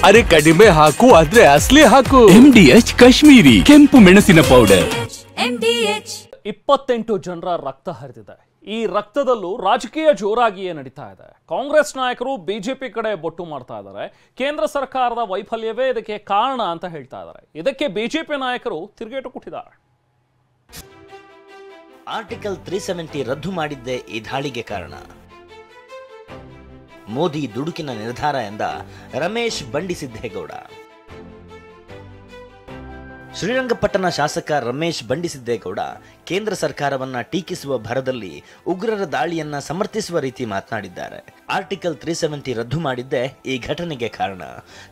ಅರೆ ಕಡಿಮೆ ಹಾಕು ಆದ್ರೆ ಅಸಲಿ ಹಾಕು. MDH ಕಾಶ್ಮೀರಿ ಕೆಂಪು ಮೆಣಸಿನ ಪೌಡರ್. 28 ಜನರ ರಕ್ತ ಹರಿದಿದೆ. ಈ ರಕ್ತದಲ್ಲೂ ರಾಜಕೀಯ ಜೋರಾಗಿಯೇ ನಡೀತಾ ಇದೆ. ಕಾಂಗ್ರೆಸ್ ನಾಯಕರು ಬಿಜೆಪಿ ಕಡೆ ಬೊಟ್ಟು ಮಾಡ್ತಾ ಇದ್ದಾರೆ. ಕೇಂದ್ರ ಸರ್ಕಾರದ ವೈಫಲ್ಯವೇ ಇದಕ್ಕೆ ಕಾರಣ ಅಂತ ಹೇಳ್ತಾ ಇದ್ದಾರೆ. ಇದಕ್ಕೆ ಬಿಜೆಪಿ ನಾಯಕರು ತಿರುಗೇಟು ಕೊಟ್ಟಿದ್ದಾರೆ. ಆರ್ಟಿಕಲ್ 370 ರದ್ದು ಮಾಡಿದ್ದೇ ಈ ದಾಳಿಗೆ ಕಾರಣ. ಮೋದಿ ದುಡುಕಿನ ನಿರ್ಧಾರ ಎಂದ ರಮೇಶ್ ಬಂಡಿಸಿದ್ದೇಗೌಡ. ಶ್ರೀರಂಗಪಟ್ಟಣ ಶಾಸಕ ರಮೇಶ್ ಬಂಡಿಸಿದ್ದೇಗೌಡ ಕೇಂದ್ರ ಸರ್ಕಾರವನ್ನ ಟೀಕಿಸುವ ಭರದಲ್ಲಿ ಉಗ್ರರ ದಾಳಿಯನ್ನ ಸಮರ್ಥಿಸುವ ರೀತಿ ಮಾತನಾಡಿದ್ದಾರೆ. ಆರ್ಟಿಕಲ್ 370 ರದ್ದು ಮಾಡಿದ್ದೇ ಈ ಘಟನೆಗೆ ಕಾರಣ.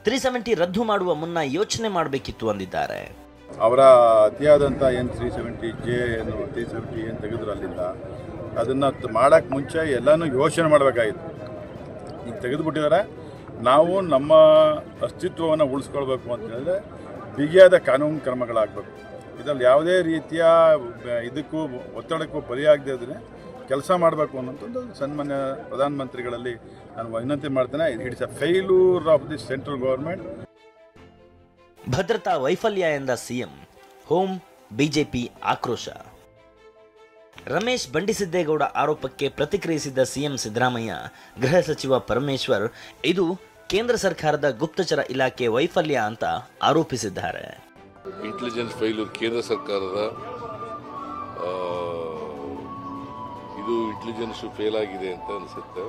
370 ರದ್ದು ಮಾಡುವ ಮುನ್ನ ಯೋಚನೆ ಮಾಡಬೇಕಿತ್ತು ಅಂದಿದ್ದಾರೆ. ಅವರ ಅತಿಯಾದಂಥ ಏನು 370J 370 ಏನು ತೆಗೆದ್ರು ಅಲ್ಲಿಂದ ಅದನ್ನು ಮಾಡೋಕ್ಕೆ ಮುಂಚೆ ಎಲ್ಲನೂ ಯೋಚನೆ ಮಾಡಬೇಕಾಗಿತ್ತು. ಈಗ ತೆಗೆದುಬಿಟ್ಟಿದ್ದಾರೆ. ನಾವು ನಮ್ಮ ಅಸ್ತಿತ್ವವನ್ನು ಉಳಿಸ್ಕೊಳ್ಬೇಕು ಅಂತ ಹೇಳಿದ್ರೆ ಬಿಗಿಯಾದ ಕಾನೂನು ಕ್ರಮಗಳಾಗಬೇಕು. ಇದರಲ್ಲಿ ಯಾವುದೇ ರೀತಿಯ ಇದಕ್ಕೂ ಒತ್ತಡಕ್ಕೂ ಬಲಿಯಾಗದೇ ಇದ್ರೆ ಕೆಲಸ ಮಾಡಬೇಕು ಅನ್ನೋಂಥದ್ದು ಸನ್ಮಾನ್ಯ ಪ್ರಧಾನಮಂತ್ರಿಗಳಲ್ಲಿ ನಾನು ವಿನಂತಿ ಮಾಡ್ತೇನೆ. It's a failure of the central government. ಭದ್ರತಾ ವೈಫಲ್ಯ ಎಂದ ಸಿಎಂ. ಹೋಮ್ ಬಿಜೆಪಿ ಆಕ್ರೋಶ. ರಮೇಶ್ ಬಂಡಿಸಿದ್ದೇಗೌಡ ಆರೋಪಕ್ಕೆ ಪ್ರತಿಕ್ರಿಯಿಸಿದ ಸಿಎಂ ಸಿದ್ದರಾಮಯ್ಯ, ಗೃಹ ಸಚಿವ ಪರಮೇಶ್ವರ್ ಇದು ಕೇಂದ್ರ ಸರ್ಕಾರದ ಗುಪ್ತಚರ ಇಲಾಖೆ ವೈಫಲ್ಯ ಅಂತ ಆರೋಪಿಸಿದ್ದಾರೆ. ಇಂಟೆಲಿಜೆನ್ಸ್ ಫೈಲೂರ್ ಕೇಂದ್ರ ಸರ್ಕಾರದ ಇದು ಇಂಟೆಲಿಜೆನ್ಸ್ ಫೇಲ್ ಆಗಿದೆ ಅಂತ ಅನಿಸುತ್ತೆ.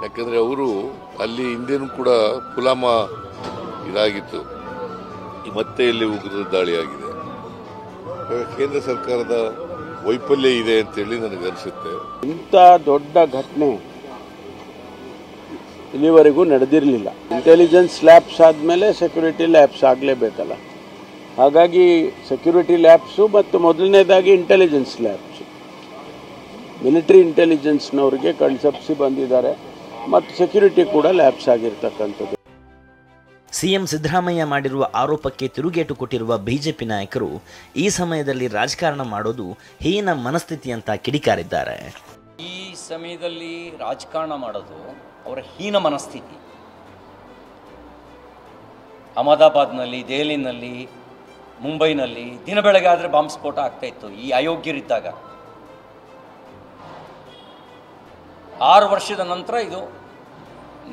ಯಾಕಂದರೆ ಅವರು ಅಲ್ಲಿ ಹಿಂದೆನೂ ಕೂಡ ಪುಲ್ವಾಮಾ ಇದಾಗಿತ್ತು, ಮತ್ತೆ ಇಲ್ಲಿ ಉಗ್ರರ ದಾಳಿಯಾಗಿದೆ. ಕೇಂದ್ರ ಸರ್ಕಾರದ ವೈಫಲ್ಯ ಇದೆ ಅಂತೇಳಿ ನನಗನ್ಸುತ್ತೆ. ಇಂಥ ದೊಡ್ಡ ಘಟನೆ ಇಲ್ಲಿವರೆಗೂ ನಡೆದಿರಲಿಲ್ಲ. ಇಂಟೆಲಿಜೆನ್ಸ್ ಲ್ಯಾಬ್ಸ್ ಆದಮೇಲೆ ಸೆಕ್ಯೂರಿಟಿ ಲ್ಯಾಬ್ಸ್ ಆಗಲೇಬೇಕಲ್ಲ. ಹಾಗಾಗಿ ಸೆಕ್ಯೂರಿಟಿ ಲ್ಯಾಬ್ಸು ಮತ್ತು ಮೊದಲನೇದಾಗಿ ಇಂಟೆಲಿಜೆನ್ಸ್ ಲ್ಯಾಬ್ಸು ಮಿಲಿಟರಿ ಇಂಟೆಲಿಜೆನ್ಸ್ನವ್ರಿಗೆ ಕಳಿಸಿ ಬಂದಿದ್ದಾರೆ ಮತ್ತು ಸೆಕ್ಯೂರಿಟಿ ಕೂಡ ಲ್ಯಾಬ್ಸ್ ಆಗಿರ್ತಕ್ಕಂಥದ್ದು. ಸಿಎಂ ಸಿದ್ದರಾಮಯ್ಯ ಮಾಡಿರುವ ಆರೋಪಕ್ಕೆ ತಿರುಗೇಟು ಕೊಟ್ಟಿರುವ ಬಿಜೆಪಿ ನಾಯಕರು ಈ ಸಮಯದಲ್ಲಿ ರಾಜಕಾರಣ ಮಾಡೋದು ಹೀನ ಮನಸ್ಥಿತಿ ಅಂತ ಕಿಡಿಕಾರಿದ್ದಾರೆ. ಈ ಸಮಯದಲ್ಲಿ ರಾಜಕಾರಣ ಮಾಡೋದು ಅವರ ಹೀನ ಮನಸ್ಥಿತಿ. ಅಹಮದಾಬಾದ್ನಲ್ಲಿ, ದೆಹಲಿನಲ್ಲಿ, ಮುಂಬೈನಲ್ಲಿ ದಿನ ಬೆಳಗ್ಗೆ ಆದರೆ ಬಾಂಬ್ ಸ್ಫೋಟ ಆಗ್ತಾ ಇತ್ತು ಈ ಅಯೋಗ್ಯರಿದ್ದಾಗ. 6 ವರ್ಷದ ನಂತರ ಇದು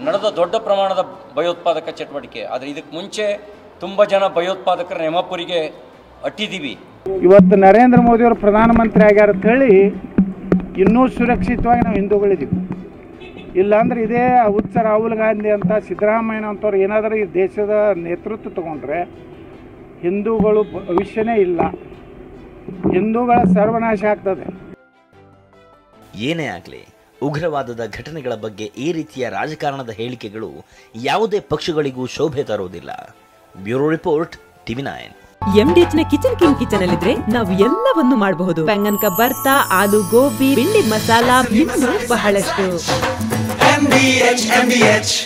ನಡೆದ ದೊಡ್ಡ ಪ್ರಮಾಣದ ಭಯೋತ್ಪಾದಕ ಚಟುವಟಿಕೆ. ಆದರೆ ಇದಕ್ಕೆ ಮುಂಚೆ ತುಂಬ ಜನ ಭಯೋತ್ಪಾದಕರ ನೆಮಪುರಿಗೆ ಅಟ್ಟಿದ್ದೀವಿ. ಇವತ್ತು ನರೇಂದ್ರ ಮೋದಿಯವರು ಪ್ರಧಾನಮಂತ್ರಿ ಆಗ್ಯಾರ ಅಂತ ಹೇಳಿ ಇನ್ನೂ ಸುರಕ್ಷಿತವಾಗಿ ನಾವು ಹಿಂದೂಗಳಿದ್ದೀವಿ. ಇಲ್ಲಾಂದ್ರೆ ಇದೇ ಹುಚ್ಚ ರಾಹುಲ್ ಗಾಂಧಿ ಅಂತ ಸಿದ್ದರಾಮಯ್ಯನಂಥವ್ರು ಏನಾದರೂ ಈ ದೇಶದ ನೇತೃತ್ವ ತಗೊಂಡ್ರೆ ಹಿಂದೂಗಳು ಭವಿಷ್ಯನೇ ಇಲ್ಲ, ಹಿಂದೂಗಳ ಸರ್ವನಾಶ ಆಗ್ತದೆ. ಏನೇ ಆಗಲಿ, ಉಗ್ರವಾದದ ಘಟನೆಗಳ ಬಗ್ಗೆ ಈ ರೀತಿಯ ರಾಜಕಾರಣದ ಹೇಳಿಕೆಗಳು ಯಾವುದೇ ಪಕ್ಷಗಳಿಗೂ ಶೋಭೆ ತರುವುದಿಲ್ಲ. Bureau report, TV9. MDH ನ ಕಿಚನ್ ಅಲ್ಲಿದ್ರೆ ನಾವು ಎಲ್ಲವನ್ನು ಮಾಡಬಹುದು. ಬೆಂಗನ್ ಕಾ ಬರ್ತಾ, ಆಲೂ ಗೋಬಿ, ಭಿಂಡಿ ಮಸಾಲಾ, ಇನ್ನೂ ಬಹಳಷ್ಟು. MDH